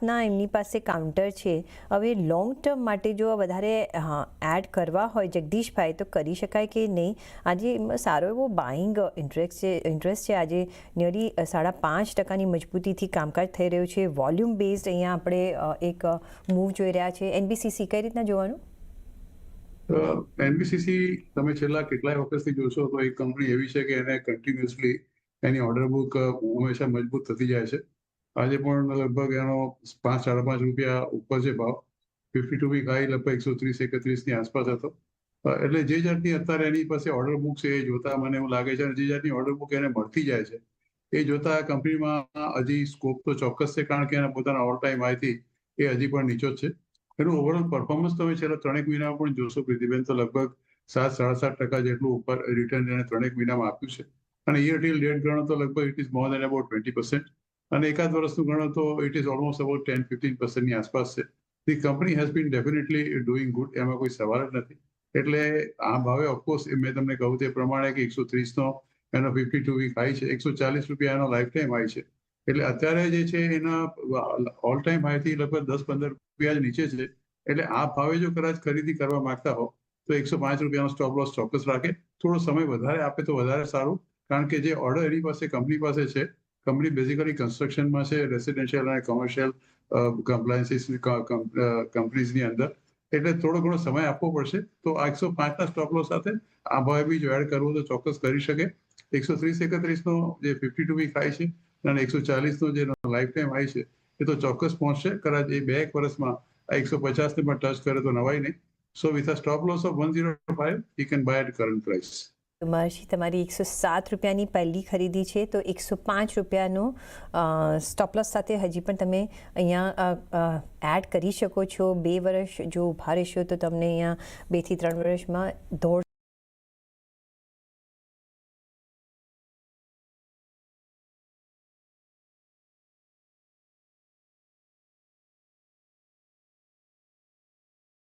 7ના એમની પાસે કાઉન્ટર છે। હવે લોંગ ટર્મ માટે જો વધારે એડ કરવા હોય જગદીશભાઈ તો કરી શકાય કે નહીં? આજે સારો એવો બાઇંગ ઇન્ટરેસ્ટ છે। આજે નિયરલી 5.5%ની મજબૂતીથી કામકાજ થઈ રહ્યું છે। વોલ્યુમ બેઝડ અહીંયા આપણે એક મૂવ જોઈ રહ્યા છે। એનબીસીસી કઈ રીતના જોવાનું? એનબીસીસી તમે છેલ્લા કેટલાય વખતથી જોશો તો એક કંપની એવી છે કે એને કન્ટિન્યુઅસલી એની ઓર્ડર બુક હંમેશા મજબૂત થતી જાય છે। આજે પણ લગભગ એનો 5-5.5 રૂપિયા ઉપર છે ભાવ। 52 વીક હાઈ લગભગ 130-131ની આસપાસ હતો। એટલે જે જાતની અત્યારે એની પાસે ઓર્ડર બુક છે એ જોતા મને એવું લાગે છે, જે જાતની ઓર્ડર બુક એને મળતી જાય છે એ જોતા કંપનીમાં હજી સ્કોપ તો ચોક્કસ છે, કારણ કે એના પોતાના ઓલ ટાઈમ હાઈથી એ હજી પણ નીચો જ છે। એનું ઓવરઓલ પરફોર્મન્સ તમે છેલ્લા 3 મહિનામાં પણ જોશો પ્રીતિબેન, તો લગભગ 7-7.5% જેટલું ઉપર રિટર્ન એને 3 મહિનામાં આપ્યું છે। અને યર ટીલ ડેટ ગણો તો લગભગ it is more than about 20%, અને એકાદ વર્ષનું ગણો તો ઇટ ઇઝ ઓલમોસ્ટ અબાઉટ 10-15%ની આસપાસ છે। The company has been definitely doing good, એમાં કોઈ સવાલ જ નથી। એટલે આ ભાવે ઓફકોર્સ મેં તમને કહ્યું તે પ્રમાણે કે 130નો એનો 52 વીક હાઈ છે, 140 રૂપિયા એનો લાઈફ ટાઈમ હાઈ છે। એટલે અત્યારે જે છે એના ઓલ ટાઈમ હાઈથી લગભગ 10-15 રૂપિયા જ નીચે છે। એટલે આ ભાવે જો કદાચ ખરીદી કરવા માંગતા હો તો 105 રૂપિયાનો સ્ટોપ લોસ ચોક્કસ રાખે। થોડો સમય વધારે આપે તો વધારે સારું, કારણ કે જે ઓર્ડર એની પાસે કંપની પાસે છે, કંપની બેઝિકલી કન્સ્ટ્રક્શનમાં છે, રેસિડેન્શિયલ અને કોમર્શિયલ કમ્પ્લાયન્સીસ કંપનીઝની અંદર, એટલે થોડો ઘણો સમય આપવો પડશે। તો આ 105ના સ્ટોપ લોસ સાથે આ ભાવે બી જો એડ કરવું તો ચોક્કસ કરી શકે। 130-31નો જે 52 વીક હાઈ છે અને 140નો જે લાઈફ ટાઈમ હાઈ છે એ તો ચોક્કસ પહોંચશે। કદાચ એ 2 વર્ષમાં 150ને પણ ટચ કરે તો નવાઈ નહીં। સો with a stop loss of 105 you can buy at current price। મહર્ષિ, તમારી 107 રૂપિયાની પહેલી ખરીદી છે, તો 105 રૂપિયાનો સ્ટોપલોસ સાથે હજી પણ તમે અહીંયા એડ કરી શકો છો। 2 વર્ષ જો ઊભા રહેશો તો તમને અહીંયા 2 થી 3 વર્ષમાં 1.5